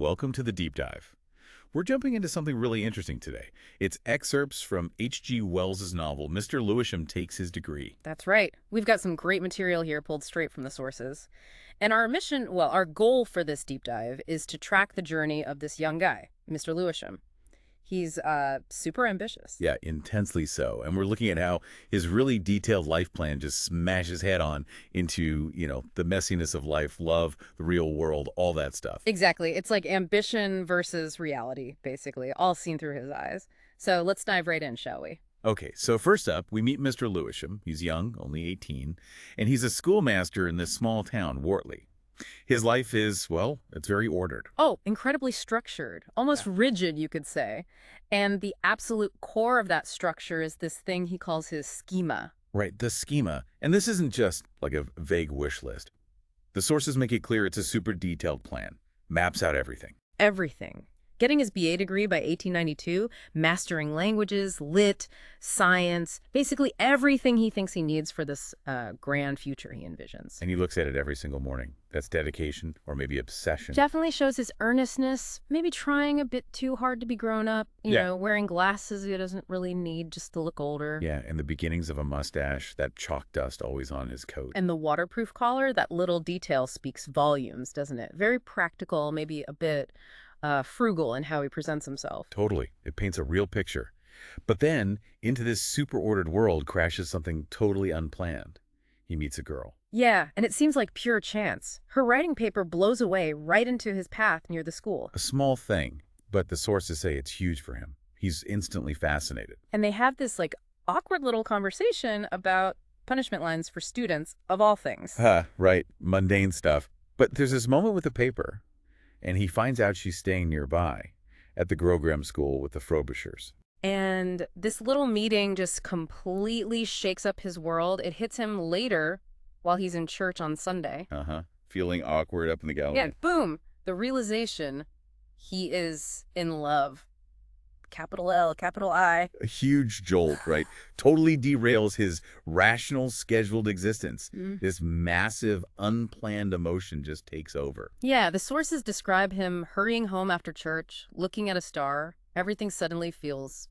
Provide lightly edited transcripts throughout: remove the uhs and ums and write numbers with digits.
welcome to the Deep Dive. We're jumping into something really interesting today. It's excerpts from H.G. Wells's novel, Mr. Lewisham Takes His Degree. That's right. We've got some great material here pulled straight from the sources. And our mission, well, our goal for this deep dive is to track the journey of this young guy, Mr. Lewisham. He's super ambitious. Yeah, intensely so. And we're looking at how his really detailed life plan just smashes head on into, the messiness of life, love, the real world, all that stuff. Exactly. It's like ambition versus reality, basically, all seen through his eyes. So let's dive right in, shall we? Okay, so first up, we meet Mr. Lewisham. He's young, only 18, and he's a schoolmaster in this small town, Whortley. His life is, well, it's very ordered. Oh, incredibly structured, almost rigid, you could say. And the absolute core of that structure is this thing he calls his schema. Right, the schema. And this isn't just like a vague wish list. The sources make it clear it's a super detailed plan. Maps out everything. Everything. Getting his BA degree by 1892, mastering languages, lit, science, basically everything he thinks he needs for this grand future he envisions. And he looks at it every single morning. That's dedication or maybe obsession. Definitely shows his earnestness, maybe trying a bit too hard to be grown up, you know, wearing glasses he doesn't really need just to look older. Yeah, and the beginnings of a mustache, that chalk dust always on his coat. And the waterproof collar, that little detail speaks volumes, doesn't it? Very practical, maybe a bit frugal in how he presents himself. Totally. It paints a real picture. But then, into this super-ordered world crashes something totally unplanned. He meets a girl. Yeah, and it seems like pure chance. Her writing paper blows away right into his path near the school. A small thing, but the sources say it's huge for him. He's instantly fascinated. And they have this, awkward little conversation about punishment lines for students, of all things. Right. Mundane stuff. But there's this moment with the paper, and he finds out she's staying nearby at the Grogram school with the Frobishers. And this little meeting just completely shakes up his world. It hits him later while he's in church on Sunday. Feeling awkward up in the gallery. Yeah, boom. The realization he is in love. Capital L, capital I. A huge jolt, right? Totally derails his rational, scheduled existence. This massive, unplanned emotion just takes over. Yeah, the sources describe him hurrying home after church, looking at a star. Everything suddenly feels,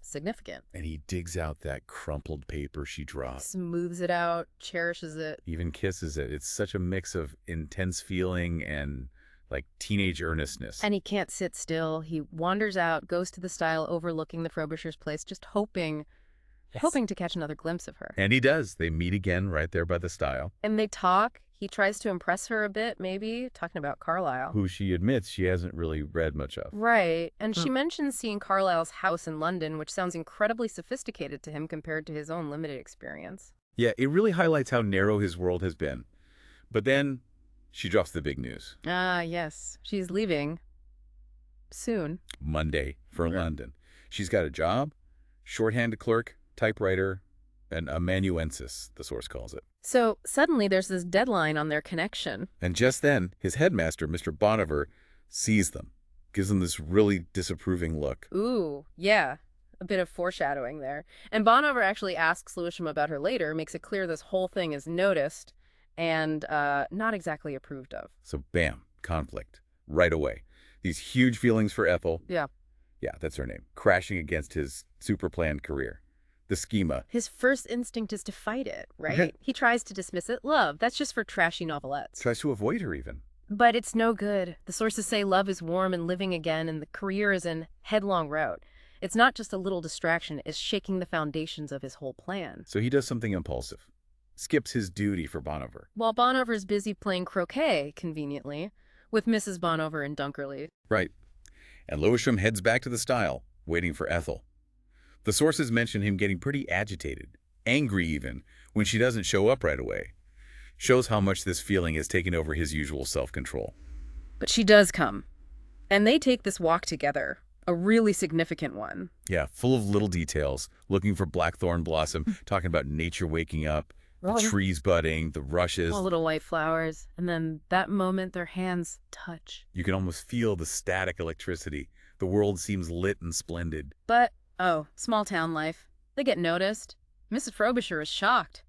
significant. And he digs out that crumpled paper she dropped. Smooths it out, cherishes it. Even kisses it. It's such a mix of intense feeling and teenage earnestness. And he can't sit still. He wanders out, goes to the stile overlooking the Frobisher's place, just hoping to catch another glimpse of her. And he does. They meet again right there by the stile. And they talk. He tries to impress her a bit, maybe, talking about Carlisle. Who she admits she hasn't really read much of. Right. And she mentions seeing Carlisle's house in London, which sounds incredibly sophisticated to him compared to his own limited experience. Yeah, it really highlights how narrow his world has been. But then she drops the big news. Yes. She's leaving soon. Monday for London. She's got a job, shorthand clerk, typewriter, and amanuensis, the source calls it. So suddenly there's this deadline on their connection. And just then, his headmaster, Mr. Bonover, sees them, gives them this really disapproving look. Ooh, yeah. A bit of foreshadowing there. And Bonover actually asks Lewisham about her later, makes it clear this whole thing is noticed and not exactly approved of. So bam, conflict, right away. These huge feelings for Ethel. Yeah, that's her name. Crashing against his super planned career. The schema. His first instinct is to fight it, right? He tries to dismiss it. Love, that's just for trashy novelettes. Tries to avoid her even. But it's no good. The sources say love is warm and living again, and the career is in headlong route. It's not just a little distraction, it's shaking the foundations of his whole plan. So he does something impulsive. Skips his duty for Bonover. While Bonover's busy playing croquet, conveniently, with Mrs. Bonover in Dunkerley. Right. And Lewisham heads back to the stile, waiting for Ethel. The sources mention him getting pretty agitated, angry even, when she doesn't show up right away. Shows how much this feeling has taken over his usual self-control. But she does come. And they take this walk together, a really significant one. Yeah, full of little details, looking for blackthorn blossom, talking about nature waking up, the trees budding, the rushes. All little white flowers. And then that moment their hands touch. You can almost feel the static electricity. The world seems lit and splendid. But, small town life. They get noticed. Mrs. Frobisher is shocked.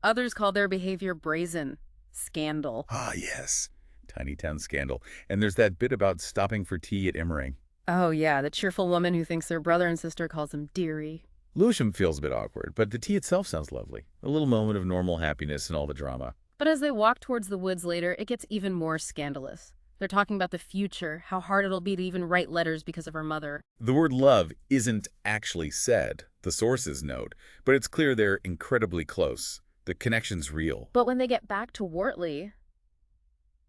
Others call their behavior brazen. Scandal. Ah, yes. Tiny town scandal. And there's that bit about stopping for tea at Immering. Oh, yeah, the cheerful woman who thinks their brother and sister calls them dearie. Lewisham feels a bit awkward, but the tea itself sounds lovely. A little moment of normal happiness and all the drama. But as they walk towards the woods later, it gets even more scandalous. They're talking about the future, how hard it'll be to even write letters because of her mother. The word love isn't actually said, the sources note, but it's clear they're incredibly close. The connection's real. But when they get back to Whortley,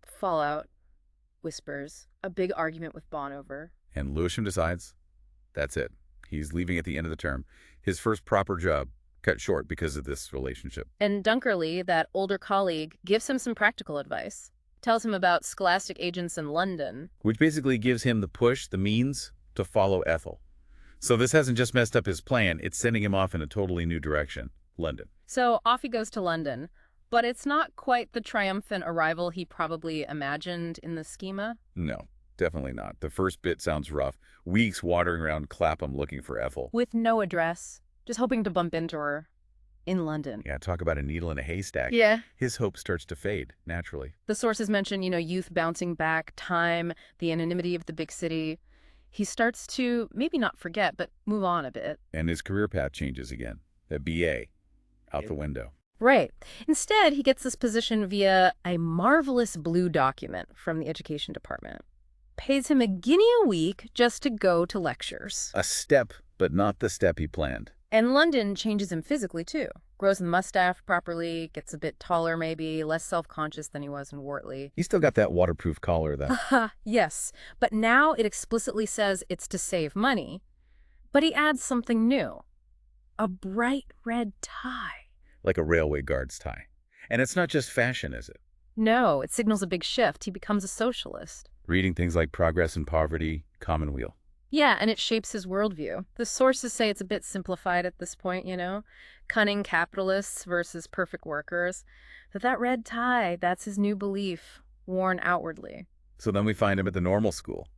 fallout, whispers, a big argument with Bonover. And Lewisham decides that's it. He's leaving at the end of the term. His first proper job cut short because of this relationship. And Dunkerley, that older colleague, gives him some practical advice. Tells him about scholastic agents in London. Which basically gives him the push, the means, to follow Ethel. So this hasn't just messed up his plan, it's sending him off in a totally new direction. London. So off he goes to London. But it's not quite the triumphant arrival he probably imagined in the schema. No, definitely not. The first bit sounds rough. Weeks wandering around Clapham looking for Ethel. With no address. Just hoping to bump into her. In London. Yeah, talk about a needle in a haystack. Yeah. His hope starts to fade, naturally. The sources mention, youth bouncing back, time, the anonymity of the big city. He starts to maybe not forget, but move on a bit. And his career path changes again. That BA, out the window. Right. Instead, he gets this position via a marvelous blue document from the education department. Pays him £1 a week just to go to lectures. A step, but not the step he planned. And London changes him physically, too. Grows the mustache properly, gets a bit taller maybe, less self-conscious than he was in Whortley. He's still got that waterproof collar, though. Yes, but now it explicitly says it's to save money. But he adds something new. A bright red tie. Like a railway guard's tie. And it's not just fashion, is it? No, it signals a big shift. He becomes a socialist. Reading things like Progress and Poverty, Commonweal. Yeah, and it shapes his worldview. The sources say it's a bit simplified at this point, Cunning capitalists versus perfect workers. But that red tie, that's his new belief, worn outwardly. So then we find him at the normal school,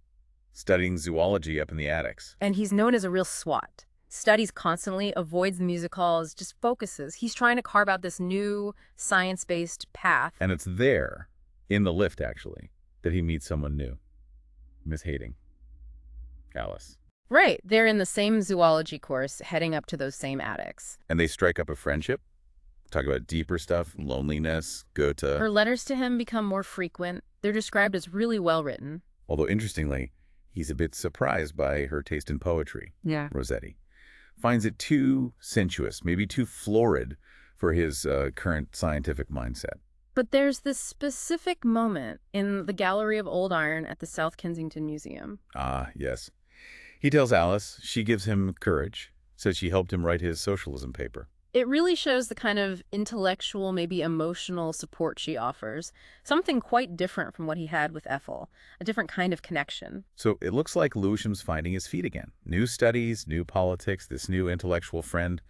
studying zoology up in the attics. And he's known as a real swot. Studies constantly, avoids the music halls, just focuses. He's trying to carve out this new science-based path. And it's there, in the lift actually, that he meets someone new. Miss Hating. Alice. Right. They're in the same zoology course, heading up to those same attics. And they strike up a friendship? Talk about deeper stuff, loneliness, Goethe. Her letters to him become more frequent. They're described as really well written. Although, interestingly, he's a bit surprised by her taste in poetry. Yeah. Rossetti. Finds it too sensuous, maybe too florid for his current scientific mindset. But there's this specific moment in the Gallery of Old Iron at the South Kensington Museum. Ah, yes. He tells Alice, she gives him courage, says she helped him write his socialism paper. It really shows the kind of intellectual, maybe emotional support she offers. Something quite different from what he had with Ethel. A different kind of connection. So it looks like Lewisham's finding his feet again. New studies, new politics, this new intellectual friend.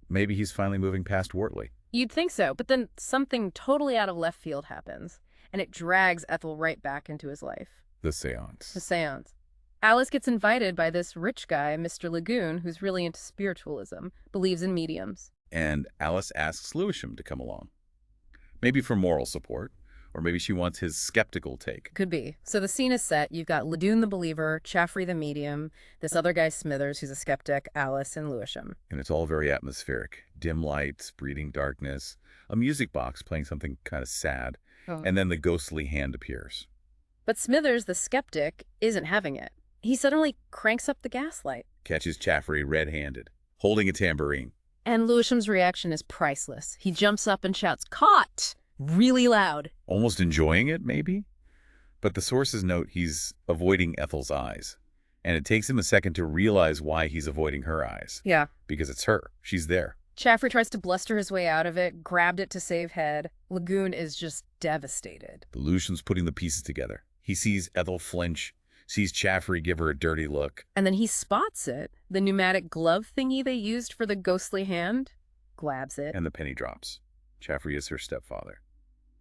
Maybe he's finally moving past Whortley. You'd think so, but then something totally out of left field happens, and it drags Ethel right back into his life. The seance. The seance. Alice gets invited by this rich guy, Mr. Lagoon, who's really into spiritualism, believes in mediums. And Alice asks Lewisham to come along. Maybe for moral support, or maybe she wants his skeptical take. Could be. So the scene is set. You've got Lagoon the believer, Chaffrey the medium, this other guy Smithers who's a skeptic, Alice, and Lewisham. And it's all very atmospheric. Dim lights, breeding darkness, a music box playing something kind of sad, and then the ghostly hand appears. But Smithers, the skeptic, isn't having it. He suddenly cranks up the gaslight. Catches Chaffrey red-handed, holding a tambourine. And Lewisham's reaction is priceless. He jumps up and shouts, "Caught!" really loud. Almost enjoying it, maybe? But the sources note he's avoiding Ethel's eyes. And it takes him a second to realize why he's avoiding her eyes. Yeah. Because it's her. She's there. Chaffrey tries to bluster his way out of it, grabbed it to save head. Lagoon is just devastated. Lewisham's putting the pieces together. He sees Ethel flinch, sees Chaffrey give her a dirty look. And then he spots it, the pneumatic glove thingy they used for the ghostly hand, grabs it. And the penny drops. Chaffrey is her stepfather.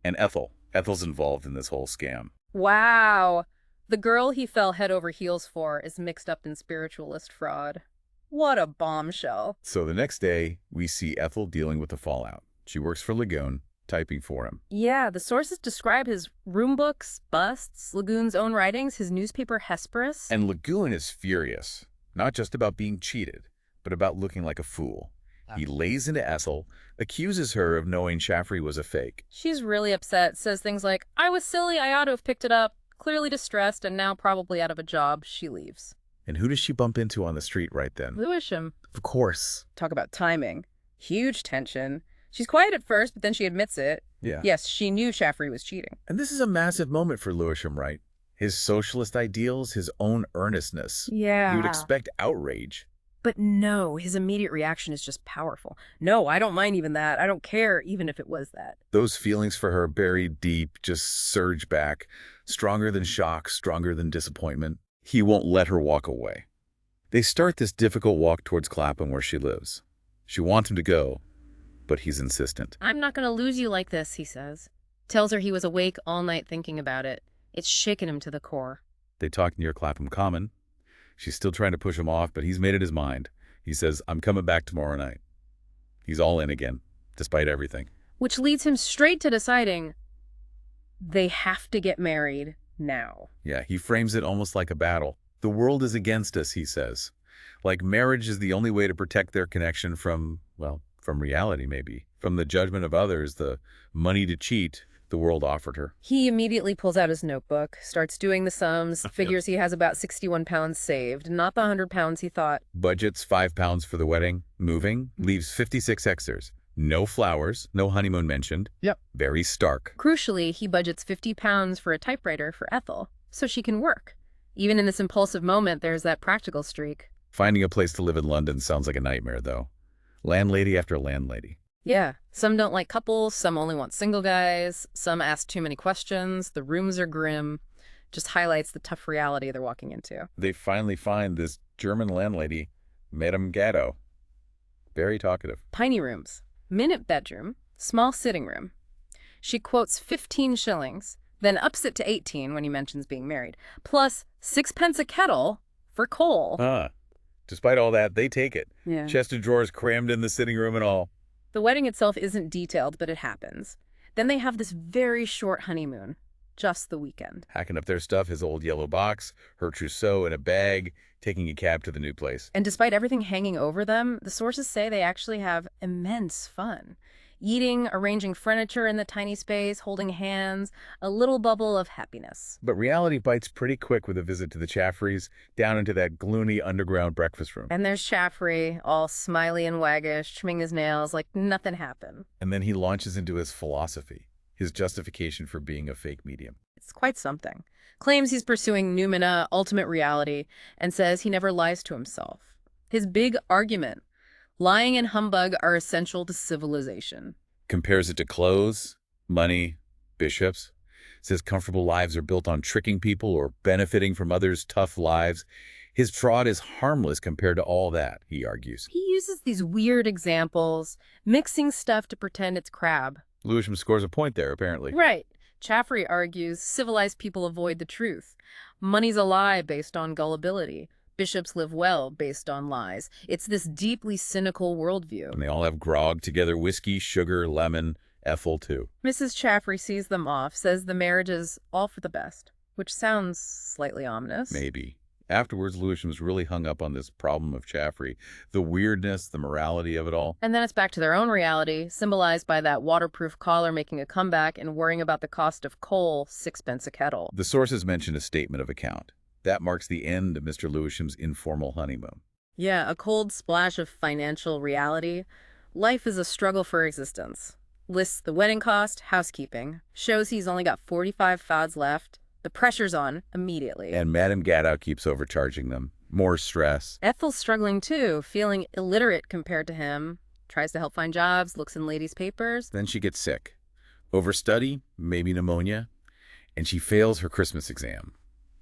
And Ethel's involved in this whole scam. Wow. The girl he fell head over heels for is mixed up in spiritualist fraud. What a bombshell. So the next day, we see Ethel dealing with the fallout. She works for Lagoon, typing for him. Yeah, the sources describe his room books, busts, Lagoon's own writings, his newspaper Hesperus. And Lagoon is furious, not just about being cheated, but about looking like a fool. He lays into Ethel, accuses her of knowing Chaffrey was a fake. She's really upset, says things like, I was silly, I ought to have picked it up, clearly distressed, and now probably out of a job. She leaves. And who does she bump into on the street right then? Lewisham. Of course. Talk about timing. Huge tension. She's quiet at first, but then she admits it. Yeah. Yes, she knew Chaffrey was cheating. And this is a massive moment for Lewisham, right? His socialist ideals, his own earnestness. Yeah. You would expect outrage. But no, his immediate reaction is just powerful. No, I don't mind even that. I don't care even if it was that. Those feelings for her buried deep just surge back, stronger than shock, stronger than disappointment. He won't let her walk away. They start this difficult walk towards Clapham where she lives. She wants him to go, but he's insistent. I'm not going to lose you like this, he says. Tells her he was awake all night thinking about it. It's shaken him to the core. They talk near Clapham Common. She's still trying to push him off, but he's made it his mind. He says, I'm coming back tomorrow night. He's all in again, despite everything. Which leads him straight to deciding they have to get married now. Yeah, he frames it almost like a battle. The world is against us, he says. Like marriage is the only way to protect their connection from, well, from reality maybe. From the judgment of others, the money to cheat the world offered her. He immediately pulls out his notebook, starts doing the sums, figures he has about 61 pounds saved, not the 100 pounds he thought. Budgets £5 for the wedding. Moving. Leaves 56 extras. No flowers. No honeymoon mentioned. Yep. Very stark. Crucially, he budgets 50 pounds for a typewriter for Ethel, so she can work. Even in this impulsive moment, there's that practical streak. Finding a place to live in London sounds like a nightmare, though. Landlady after landlady. Yeah, some don't like couples, some only want single guys, some ask too many questions, the rooms are grim. Just highlights the tough reality they're walking into. They finally find this German landlady, Madame Gatto. Very talkative. Tiny rooms, minute bedroom, small sitting room. She quotes 15 shillings, then ups it to 18 when he mentions being married, plus 6p a kettle for coal. Despite all that, they take it. Yeah. Chest of drawers crammed in the sitting room and all. The wedding itself isn't detailed, but it happens. Then they have this very short honeymoon, just the weekend. Hacking up their stuff, his old yellow box, her trousseau in a bag, taking a cab to the new place. And despite everything hanging over them, the sources say they actually have immense fun. Eating, arranging furniture in the tiny space, holding hands, a little bubble of happiness. But reality bites pretty quick with a visit to the Chaffreys, down into that gloomy underground breakfast room. And there's Chaffrey, all smiley and waggish, trimming his nails like nothing happened. And then he launches into his philosophy, his justification for being a fake medium. It's quite something. Claims he's pursuing noumena, ultimate reality, and says he never lies to himself. His big argument: lying and humbug are essential to civilization. Compares it to clothes, money, bishops. Says comfortable lives are built on tricking people or benefiting from others' tough lives. His fraud is harmless compared to all that, he argues. He uses these weird examples, mixing stuff to pretend it's crab. Lewisham scores a point there, apparently. Right. Chaffrey argues civilized people avoid the truth. Money's a lie based on gullibility. Bishops live well based on lies. It's this deeply cynical worldview. And they all have grog together, whiskey, sugar, lemon, Ethel too. Mrs. Chaffrey sees them off, says the marriage is all for the best, which sounds slightly ominous. Maybe. Afterwards, Lewisham's really hung up on this problem of Chaffrey, the weirdness, the morality of it all. And then it's back to their own reality, symbolized by that waterproof collar making a comeback and worrying about the cost of coal, 6p a kettle. The sources mention a statement of account. That marks the end of Mr. Lewisham's informal honeymoon. Yeah, a cold splash of financial reality. Life is a struggle for existence. Lists the wedding cost, housekeeping. Shows he's only got 45 fads left. The pressure's on immediately. And Madame Gatto keeps overcharging them. More stress. Ethel's struggling too, feeling illiterate compared to him. Tries to help find jobs, looks in ladies' papers. Then she gets sick. Overstudy, maybe pneumonia. And she fails her Christmas exam.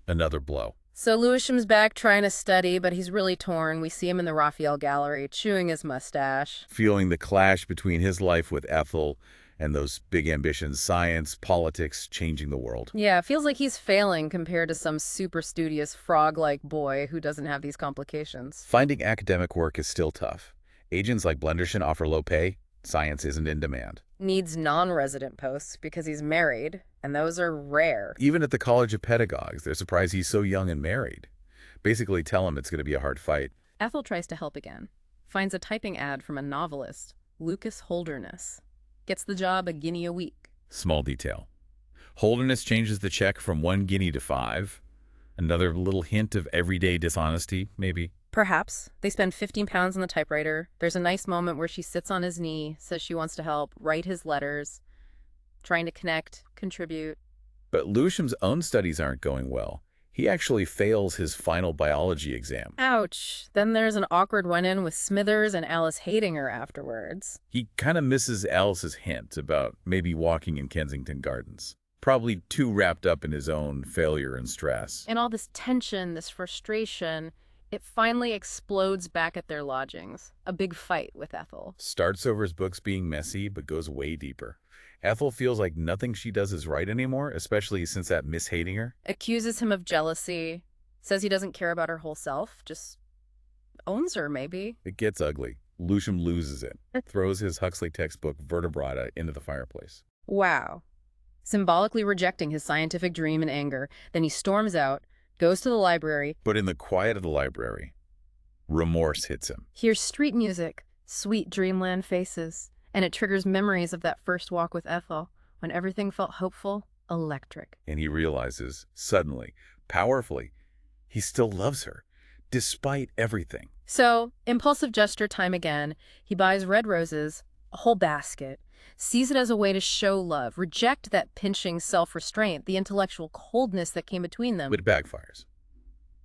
Another blow. So Lewisham's back trying to study, but he's really torn. We see him in the Raphael Gallery, chewing his mustache. Feeling the clash between his life with Ethel and those big ambitions, science, politics, changing the world. Yeah, feels like he's failing compared to some super studious frog-like boy who doesn't have these complications. Finding academic work is still tough. Agents like Blenderson offer low pay, Science isn't in demand. Needs non-resident posts because he's married, and those are rare. Even at the College of Pedagogues, they're surprised he's so young and married. Basically tell him it's going to be a hard fight. Ethel tries to help again. Finds a typing ad from a novelist, Lucas Holderness. Gets the job a guinea a week. Small detail. Holderness changes the check from 1 guinea to 5. Another little hint of everyday dishonesty, maybe. Perhaps. They spend 15 pounds on the typewriter. There's a nice moment where she sits on his knee, says she wants to help, write his letters, trying to connect, contribute. But Lewisham's own studies aren't going well. He actually fails his final biology exam. Ouch. Then there's an awkward one-in with Smithers and Alice hating her afterwards. He kind of misses Alice's hint about maybe walking in Kensington Gardens. Probably too wrapped up in his own failure and stress. And all this tension, this frustration, it finally explodes back at their lodgings. A big fight with Ethel. Starts over his books being messy, but goes way deeper. Ethel feels like nothing she does is right anymore, especially since that mishating her. Accuses him of jealousy. Says he doesn't care about her whole self. Just owns her, maybe. It gets ugly. Lewisham loses it. Throws his Huxley textbook Vertebrata into the fireplace. Wow. Symbolically rejecting his scientific dream in anger. Then he storms out, goes to the library. But in the quiet of the library, remorse hits him. Hears street music, sweet dreamland faces. And it triggers memories of that first walk with Ethel, when everything felt hopeful, electric. And he realizes, suddenly, powerfully, he still loves her, despite everything. So, impulsive gesture time again. He buys red roses, a whole basket, sees it as a way to show love, reject that pinching self-restraint, the intellectual coldness that came between them. But it backfires.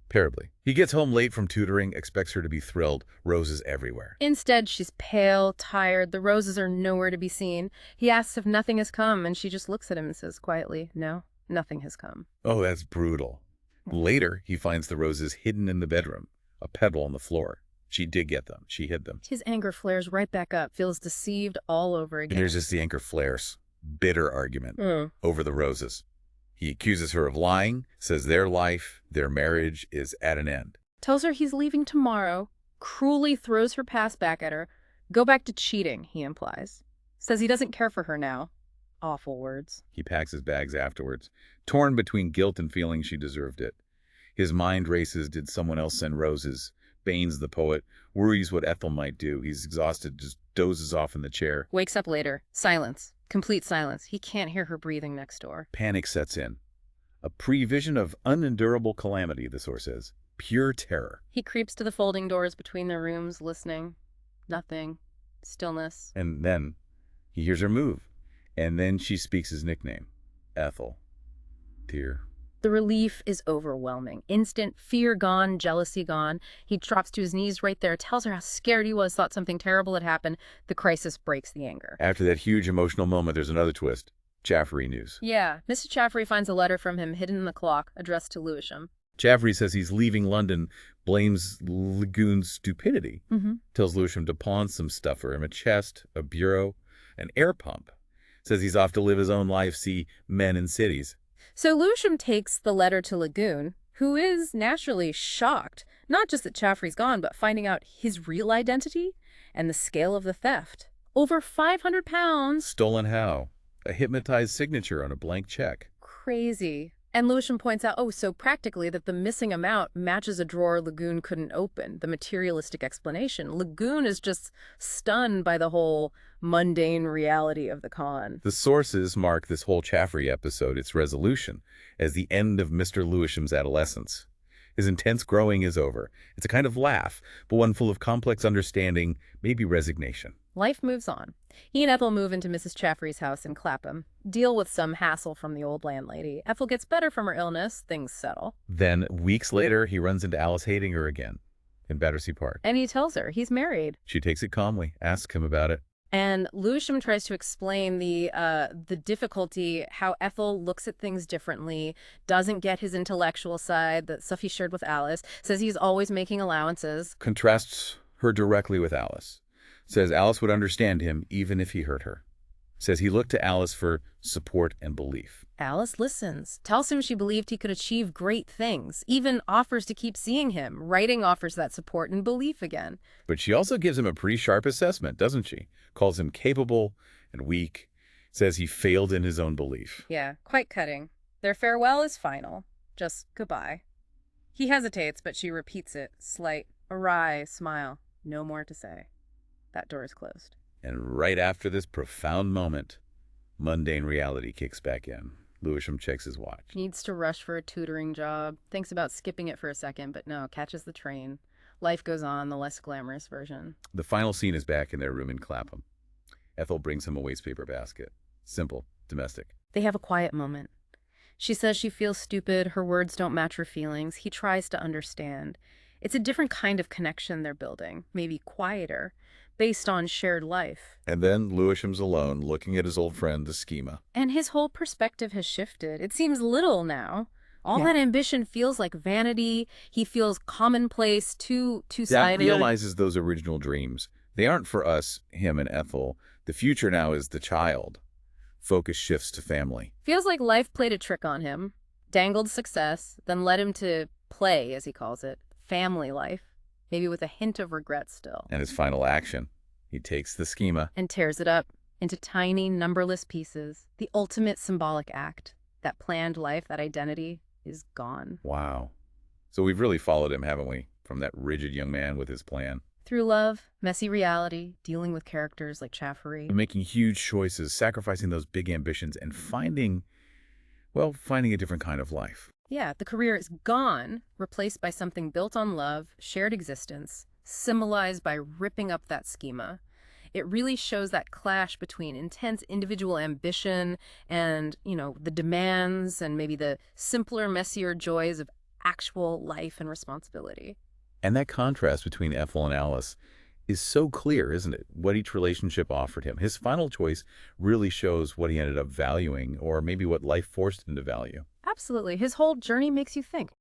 Terribly. He gets home late from tutoring, expects her to be thrilled, roses everywhere. Instead, she's pale, tired, the roses are nowhere to be seen. He asks if nothing has come, and she just looks at him and says quietly, no, nothing has come. Oh, that's brutal. Later, he finds the roses hidden in the bedroom, a petal on the floor. She did get them. She hid them. His anger flares right back up, feels deceived all over again. And there's just the anger flares. Bitter argument over the roses. He accuses her of lying, says their life, their marriage is at an end. Tells her he's leaving tomorrow, cruelly throws her past back at her. Go back to cheating, he implies. Says he doesn't care for her now. Awful words. He packs his bags afterwards, torn between guilt and feeling she deserved it. His mind races, did someone else send roses? Baines, the poet, worries what Ethel might do. He's exhausted, just dozes off in the chair. Wakes up later. Silence. Complete silence. He can't hear her breathing next door. Panic sets in. A prevision of unendurable calamity, the source says. Pure terror. He creeps to the folding doors between their rooms, listening. Nothing. Stillness. And then he hears her move. And then she speaks his nickname. Ethel. Dear. The relief is overwhelming. Instant, fear gone, jealousy gone. He drops to his knees right there, tells her how scared he was, thought something terrible had happened. The crisis breaks the anger. After that huge emotional moment, there's another twist. Chaffery news. Yeah, Mrs. Chaffery finds a letter from him hidden in the clock, addressed to Lewisham. Chaffery says he's leaving London, blames Lagoon's stupidity. Tells Lewisham to pawn some stuff for him, a chest, a bureau, an air pump. Says he's off to live his own life, see men in cities. So Lewisham takes the letter to Lagoon, who is naturally shocked, not just that Chaffery's gone, but finding out his real identity and the scale of the theft. Over 500 pounds. Stolen how? A hypnotized signature on a blank check. Crazy. And Lewisham points out, so practically that the missing amount matches a drawer Lagoon couldn't open, the materialistic explanation. Lagoon is just stunned by the whole mundane reality of the con. The sources mark this whole Chaffery episode, its resolution, as the end of Mr. Lewisham's adolescence. His intense growing is over. It's a kind of laugh, but one full of complex understanding, maybe resignation. Life moves on. He and Ethel move into Mrs. Chaffery's house in Clapham, deal with some hassle from the old landlady. Ethel gets better from her illness, things settle. Then, weeks later, he runs into Alice hating her again in Battersea Park. And he tells her he's married. She takes it calmly, asks him about it. And Lewisham tries to explain the difficulty, how Ethel looks at things differently, doesn't get his intellectual side, the stuff he shared with Alice, says he's always making allowances. Contrasts her directly with Alice. Says Alice would understand him even if he hurt her. Says he looked to Alice for support and belief. Alice listens, tells him she believed he could achieve great things, even offers to keep seeing him. Writing offers that support and belief again. But she also gives him a pretty sharp assessment, doesn't she? Calls him capable and weak. Says he failed in his own belief. Yeah, quite cutting. Their farewell is final. Just goodbye. He hesitates, but she repeats it. Slight, awry smile. No more to say. That door is closed. And right after this profound moment, mundane reality kicks back in. Lewisham checks his watch. Needs to rush for a tutoring job. Thinks about skipping it for a second, but no, catches the train. Life goes on, the less glamorous version. The final scene is back in their room in Clapham. Ethel brings him a wastepaper basket. Simple, domestic. They have a quiet moment. She says she feels stupid, her words don't match her feelings. He tries to understand. It's a different kind of connection they're building, maybe quieter, based on shared life. And then Lewisham's alone, looking at his old friend, the schema. And his whole perspective has shifted. It seems little now. All that ambition feels like vanity. He feels commonplace, two-sided. That realizes those original dreams. They aren't for us, him and Ethel. The future now is the child. Focus shifts to family. Feels like life played a trick on him. Dangled success, then led him to play, as he calls it. Family life. Maybe with a hint of regret still. And his final action. He takes the schema. And tears it up into tiny, numberless pieces. The ultimate symbolic act. That planned life, that identity, is gone. Wow. So we've really followed him, haven't we? From that rigid young man with his plan. Through love, messy reality, dealing with characters like Chaffery. Making huge choices, sacrificing those big ambitions, and finding a different kind of life. Yeah, the career is gone, replaced by something built on love, shared existence, symbolized by ripping up that schema. It really shows that clash between intense individual ambition and, the demands and maybe the simpler, messier joys of actual life and responsibility. And that contrast between Ethel and Alice is so clear, isn't it? What each relationship offered him. His final choice really shows what he ended up valuing, or maybe what life forced him to value. Absolutely. His whole journey makes you think.